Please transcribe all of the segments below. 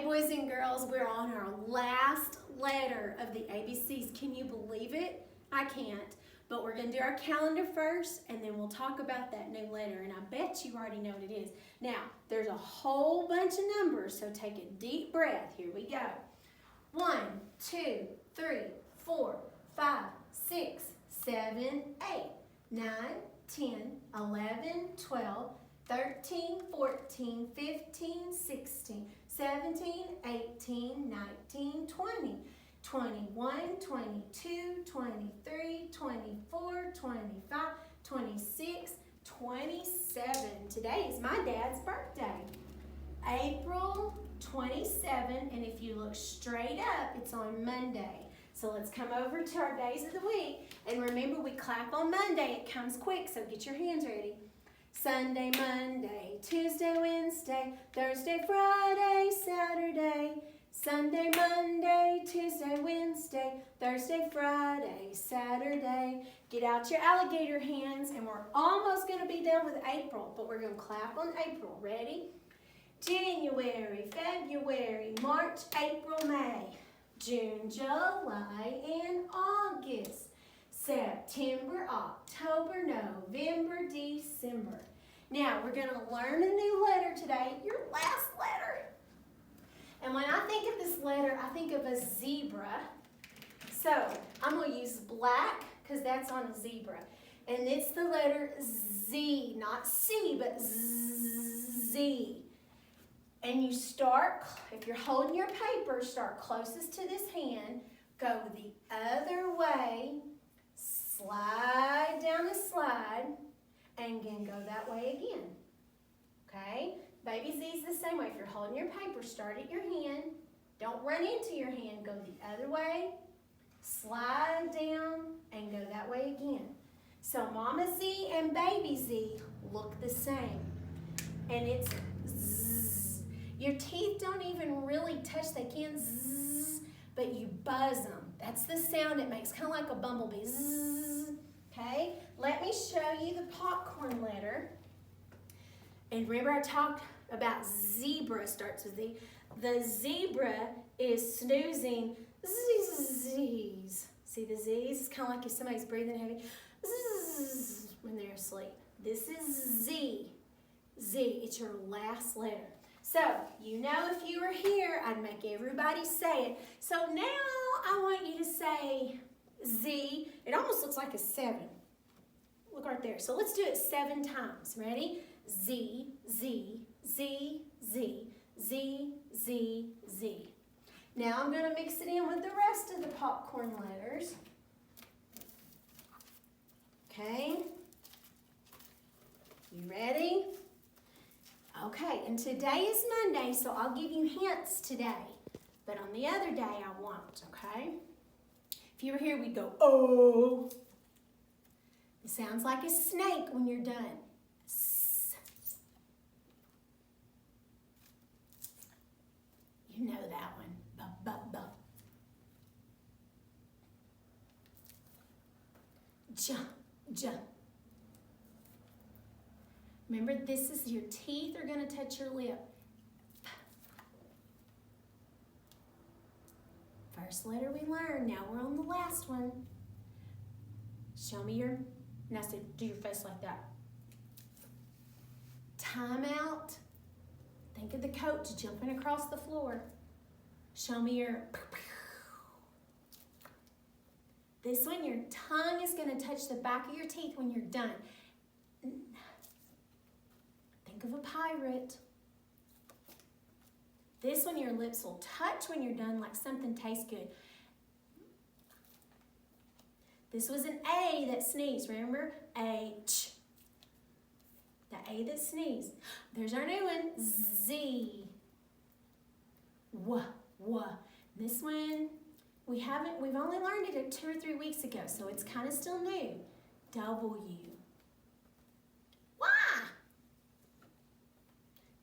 boys and girls, we're on our last letter of the ABCs. Can you believe it? I can't. But we're going to do our calendar first, and then we'll talk about that new letter. And I bet you already know what it is. Now, there's a whole bunch of numbers, so take a deep breath. Here we go. 1, 2, 3, 4, 5, 6, 7, 8, 9, 10, 11, 12, 13, 14, 15, 16, 17, 18, 19, 20, 21, 22, 23, 24, 25, 26, 27. Today is my dad's birthday. April 27, and if you look straight up, it's on Monday. So let's come over to our days of the week. And remember, we clap on Monday. It comes quick, so get your hands ready. Sunday, Monday, Tuesday, Wednesday, Thursday, Friday, Saturday, Sunday, Monday, Tuesday, Wednesday, Thursday, Friday, Saturday. Get out your alligator hands, and we're almost going to be done with April, but we're going to clap on April. Ready? January, February, March, April, May, June, July, and August. September, October, November, December. Now, we're going to learn a new letter today, your last letter. And when I think of this letter, I think of a zebra. So, I'm going to use black because that's on a zebra. And it's the letter Z, not C, but Z. And you start, if you're holding your paper, start closest to this hand, go the other way, slide down the slide, and then go that way again. Okay? Baby Z is the same way. If you're holding your paper, start at your hand. Don't run into your hand. Go the other way, slide down, and go that way again. So Mama Z and Baby Z look the same. And it's zzz. Your teeth don't even really touch. They can't zzz, but you buzz them. That's the sound it makes, kind of like a bumblebee. Zzz. Okay? Let me show you the popcorn letter. And remember I talked about zebra starts with Z. The zebra is snoozing Z's. See the Z's? It's kind of like if somebody's breathing heavy. Zzz, when they're asleep. This is Z. Z. It's your last letter. So, you know if you were here, I'd make everybody say it. So now I want you to say Z. It almost looks like a 7. Look right there. So let's do it 7 times. Ready? Z, Z, Z, Z, Z, Z, Z. Now I'm going to mix it in with the rest of the popcorn letters. Okay? You ready? Okay, and today is Monday, so I'll give you hints today. But on the other day, I won't, okay? If you were here, we'd go, oh. It sounds like a snake when you're done. S. You know that one. Ba, ba, ba. J, j. Remember, this is your teeth are going to touch your lip. First letter we learned. Now we're on the last one. Show me your, now so do your face like that. Time out. Think of the coach jumping across the floor. Show me your, this one, your tongue is going to touch the back of your teeth when you're done. Think of a pirate. This one, your lips will touch when you're done like something tastes good. This was an A that sneezed, remember? H. The A that sneezed. There's our new one, Z. W, w. This one, we've only learned it 2 or 3 weeks ago, so it's kind of still new. W.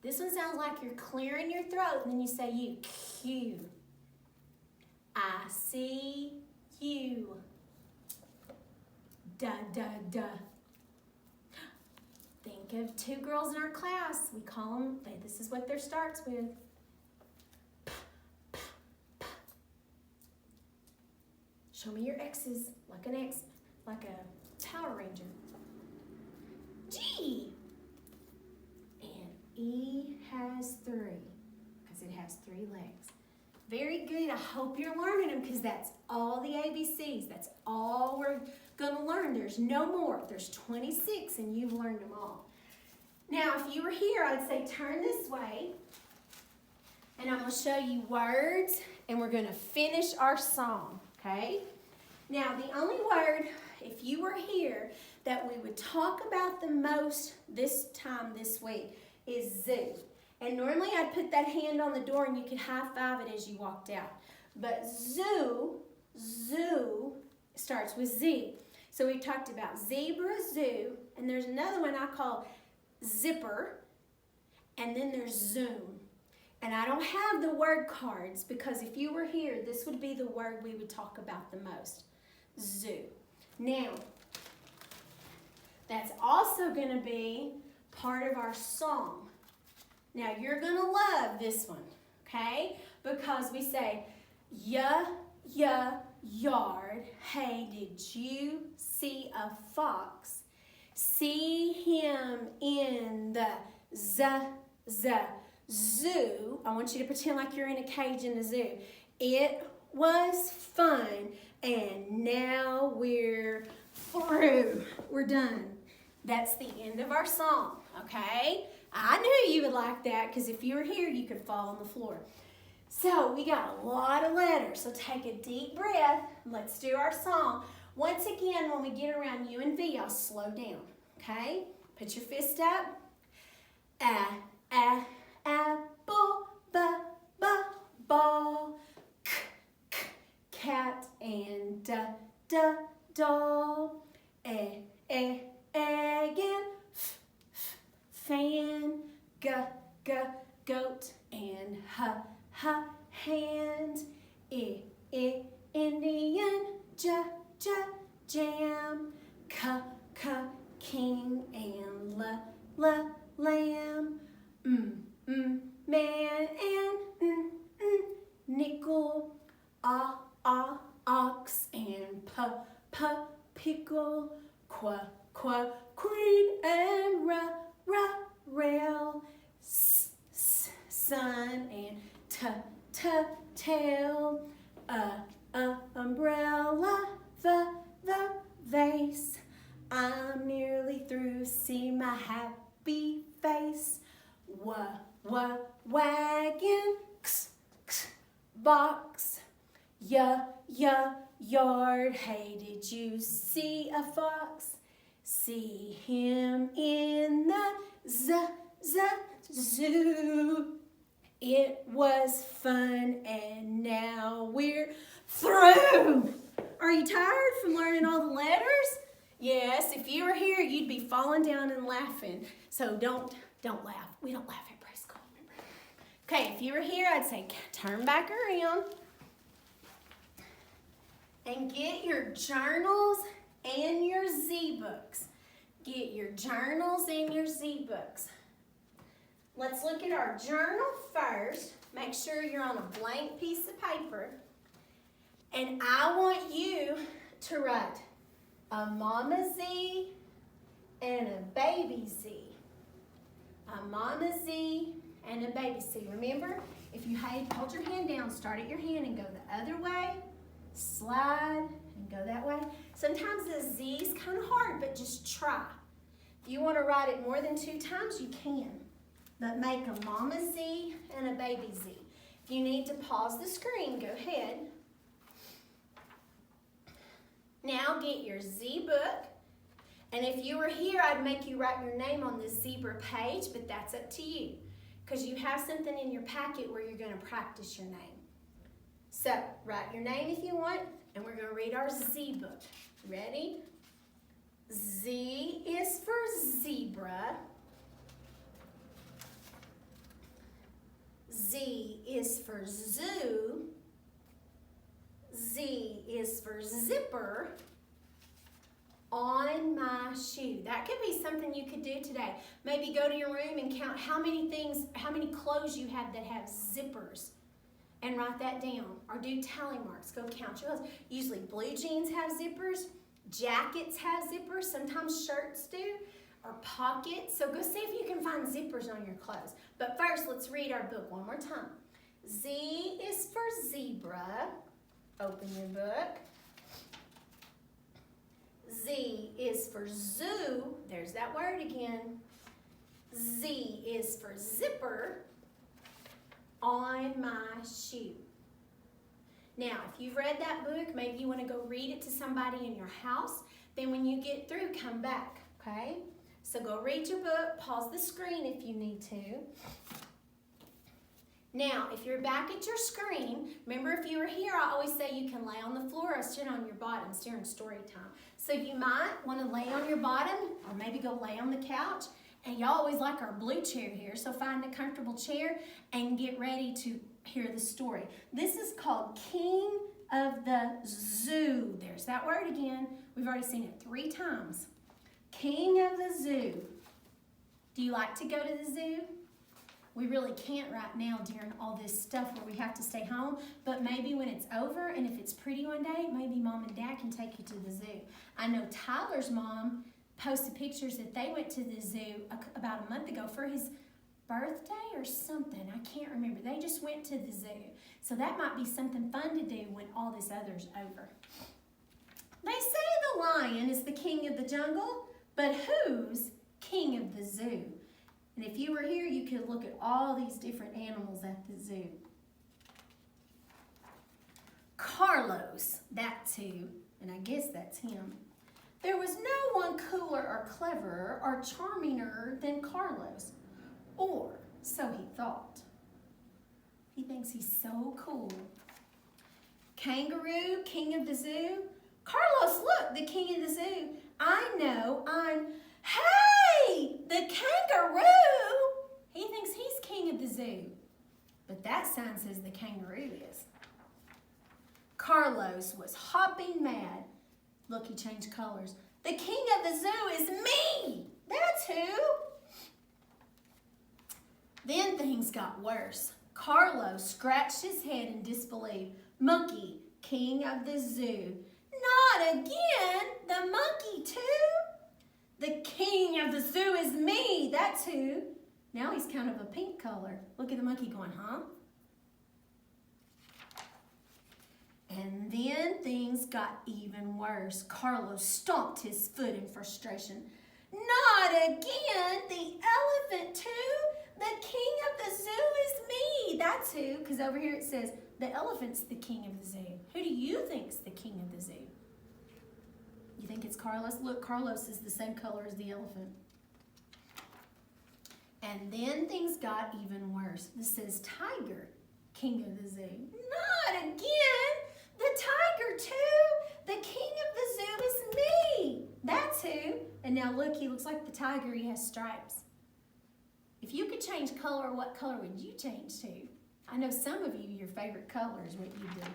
This one sounds like you're clearing your throat, and then you say you. Q. I see you. Da, da, da. Think of 2 girls in our class. We call them, this is what their starts with. Show me your X's, like an X, like a Power Ranger. G. And E has 3, because it has 3 legs. Very good. I hope you're learning them, because that's all the ABCs. That's all we're going to learn. There's no more. There's 26, and you've learned them all. Now, if you were here, I'd say turn this way, and I'm going to show you words, and we're going to finish our song, okay? Now, the only word, if you were here, that we would talk about the most this time this week is zoo. And normally I'd put that hand on the door and you could high-five it as you walked out. But zoo starts with Z. So we talked about zebra, zoo, and there's another one I call zipper, and then there's zoom. And I don't have the word cards because if you were here, this would be the word we would talk about the most, zoo. Now, that's also going to be part of our song. Now, you're going to love this one, okay? Because we say, yard, hey, did you see a fox? See him in the zoo. I want you to pretend like you're in a cage in the zoo. It was fun, and now we're through. We're done. That's the end of our song, okay? I knew you would like that because if you were here, you could fall on the floor. So we got a lot of letters. So take a deep breath. Let's do our song. Once again, when we get around U and V, I'll slow down, okay? Put your fist up. Apple, ball, cat, and doll, egg and fan, goat, and hand, Indian, jam, king, and lamb, man, and nickel, ox, and pickle, queen, and rail, sun, and tail, umbrella, vase. I'm nearly through, see my happy face. Wagon, box, yard, hey, did you see a fox? See him in the zoo. It was fun, and now we're through. Are you tired from learning all the letters? Yes, if you were here, you'd be falling down and laughing. So don't laugh. We don't laugh at praise school, remember? Okay, if you were here, I'd say turn back around and get your journals and your Z-books. Get your journals and your Z-books. Let's look at our journal first. Make sure you're on a blank piece of paper. And I want you to write a mama Z and a baby Z. A mama Z and a baby Z. Remember, if you hold your hand down, start at your hand and go the other way, slide and go that way. Sometimes the Z is kind of hard, but just try. If you want to write it more than 2 times, you can. But make a mama Z and a baby Z. If you need to pause the screen, go ahead. Now get your Z book. And if you were here, I'd make you write your name on this zebra page, but that's up to you. Because you have something in your packet where you're going to practice your name. So, write your name if you want, and we're going to read our Z book. Ready? Z is for zebra. Z is for zoo. Z is for zipper. On my shoe. That could be something you could do today. Maybe go to your room and count how many clothes you have that have zippers. and write that down, or do tally marks. Go count your clothes. Usually blue jeans have zippers, jackets have zippers, sometimes shirts do, or pockets. So go see if you can find zippers on your clothes. But first, let's read our book one more time. Z is for zebra. Open your book. Z is for zoo. There's that word again. Z is for zipper on my shoe. Now, if you've read that book, maybe you want to go read it to somebody in your house. Then when you get through, come back, okay? So go read your book, pause the screen if you need to. Now, if you're back at your screen, remember if you were here, I always say you can lay on the floor or sit on your bottoms during story time. So you might want to lay on your bottom or maybe go lay on the couch. And y'all always like our blue chair here, so find a comfortable chair and get ready to hear the story. This is called King of the Zoo. There's that word again. We've already seen it 3 times. King of the Zoo. Do you like to go to the zoo? We really can't right now during all this stuff where we have to stay home, but maybe when it's over and if it's pretty one day, maybe Mom and Dad can take you to the zoo. I know Tyler's mom posted pictures that they went to the zoo about a month ago for his birthday or something. I can't remember. They just went to the zoo. So that might be something fun to do when all this other's over. They say the lion is the king of the jungle, but who's king of the zoo? And if you were here, you could look at all these different animals at the zoo. Carlos, that's who, and I guess that's him. There was no one cooler or cleverer or charminger than Carlos, or so he thought. He thinks he's so cool. Kangaroo, king of the zoo. Carlos, look, the king of the zoo. I know, hey, the kangaroo. He thinks he's king of the zoo, but that sign says the kangaroo is. Carlos was hopping mad. Look, he changed colors. The king of the zoo is me. That's who. Then things got worse. Carlos scratched his head in disbelief. Monkey, king of the zoo. Not again. The monkey too. The king of the zoo is me. That's who. Now he's kind of a pink color. Look at the monkey going, huh? And then things got even worse. Carlos stomped his foot in frustration. Not again, the elephant too? The king of the zoo is me. That's who, because over here it says the elephant's the king of the zoo. Who do you think's the king of the zoo? You think it's Carlos? Look, Carlos is the same color as the elephant. And then things got even worse. This says tiger, king of the zoo. Not again. The tiger too. The king of the zoo is me. That's who. And now look, he looks like the tiger. He has stripes. If you could change color, what color would you change to? I know some of you, your favorite color is what you do.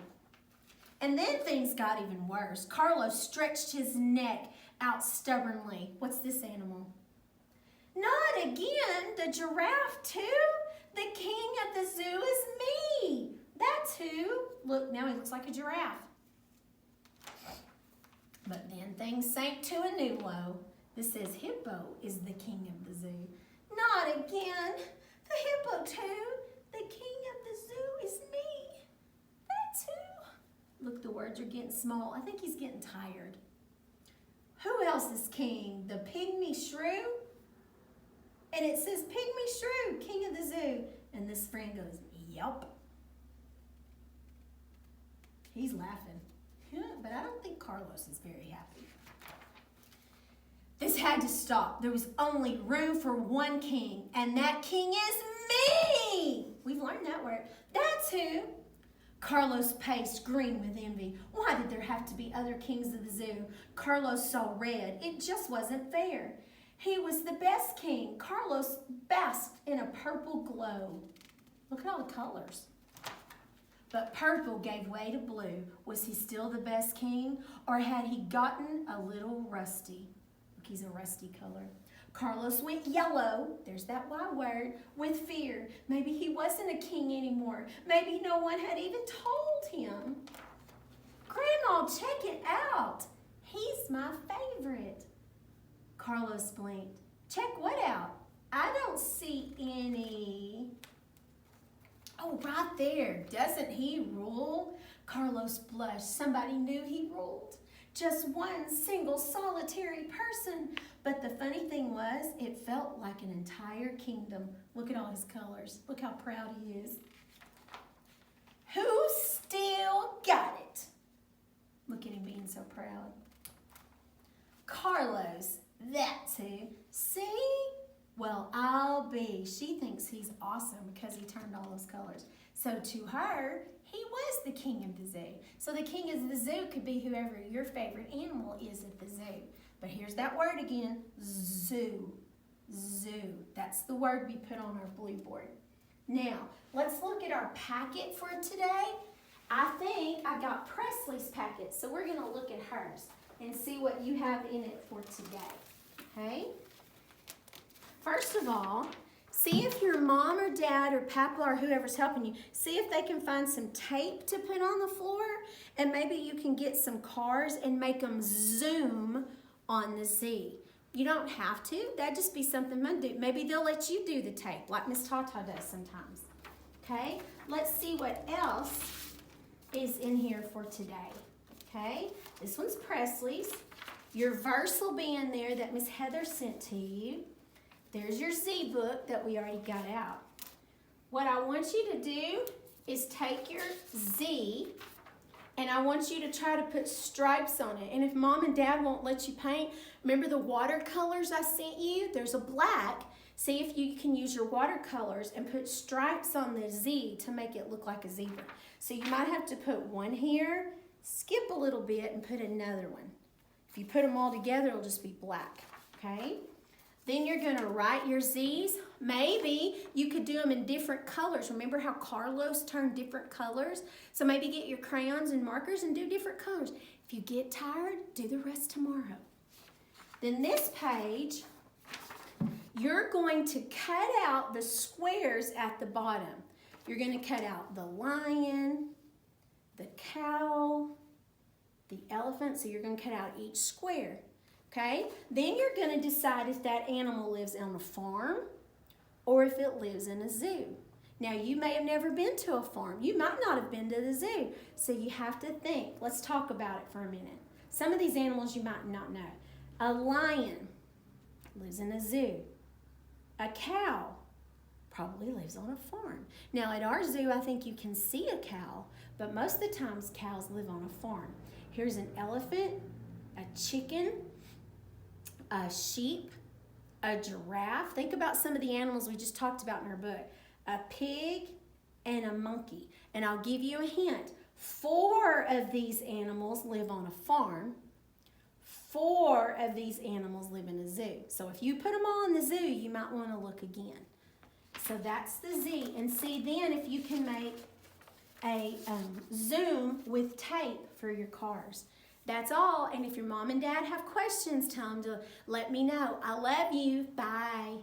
And then things got even worse. Carlos stretched his neck out stubbornly. What's this animal? Not again. The giraffe too. The king of the zoo is me. That's who. Look, now he looks like a giraffe. But then things sank to a new low. This says hippo is the king of the zoo. Not again. The hippo too. The king of the zoo is me. That's who. Look, the words are getting small. I think he's getting tired. Who else is king? The pygmy shrew? And it says pygmy shrew, king of the zoo. And this friend goes, yup. He's laughing. Yeah, but I don't think Carlos is very happy. This had to stop. There was only room for one king, and that king is me. We've learned that word. That's who. Carlos paced, green with envy. Why did there have to be other kings of the zoo? Carlos saw red. It just wasn't fair. He was the best king. Carlos basked in a purple glow. Look at all the colors. But purple gave way to blue. Was he still the best king, or had he gotten a little rusty? Look, he's a rusty color. Carlos went yellow, there's that Y word, with fear. Maybe he wasn't a king anymore. Maybe no one had even told him. Grandma, check it out. He's my favorite. Carlos blinked. Check what out? I don't see any. Oh, right there. Doesn't he rule? Carlos blushed. Somebody knew he ruled. Just one single solitary person. But the funny thing was, it felt like an entire kingdom. Look at all his colors. Look how proud he is. Who still got it? Look at him being so proud. Carlos, that's who. See? Well, I'll be. She thinks he's awesome because he turned all those colors. So to her, he was the king of the zoo. So the king of the zoo could be whoever your favorite animal is at the zoo. But here's that word again, zoo. Zoo. That's the word we put on our blue board. Now, let's look at our packet for today. I think I got Presley's packet, so we're going to look at hers and see what you have in it for today. Okay? First of all, see if your mom or dad or papa or whoever's helping you, see if they can find some tape to put on the floor, and maybe you can get some cars and make them zoom on the Z. You don't have to. That'd just be something fun to do. Maybe they'll let you do the tape like Miss TaTa does sometimes. Okay? Let's see what else is in here for today. Okay? This one's Presley's. Your verse will be in there that Miss Heather sent to you. There's your Z book that we already got out. What I want you to do is take your Z and I want you to try to put stripes on it. And if mom and dad won't let you paint, remember the watercolors I sent you? There's a black. See if you can use your watercolors and put stripes on the Z to make it look like a zebra. So you might have to put one here, skip a little bit, and put another one. If you put them all together, it'll just be black, okay? Then you're going to write your Z's. Maybe you could do them in different colors. Remember how Carlos turned different colors? So maybe get your crayons and markers and do different colors. If you get tired, do the rest tomorrow. Then this page, you're going to cut out the squares at the bottom. You're going to cut out the lion, the cow, the elephant. So you're going to cut out each square. Okay, then you're going to decide if that animal lives on a farm or if it lives in a zoo. Now, you may have never been to a farm. You might not have been to the zoo. So you have to think. Let's talk about it for a minute. Some of these animals you might not know. A lion lives in a zoo. A cow probably lives on a farm. Now, at our zoo, I think you can see a cow, but most of the times cows live on a farm. Here's an elephant, a chicken, a sheep, a giraffe. Think about some of the animals we just talked about in our book. A pig and a monkey. And I'll give you a hint. 4 of these animals live on a farm. 4 of these animals live in a zoo. So if you put them all in the zoo, you might want to look again. So that's the Z. And see then if you can make a zoom with tape for your cars. That's all. And if your mom and dad have questions, tell them to let me know. I love you. Bye.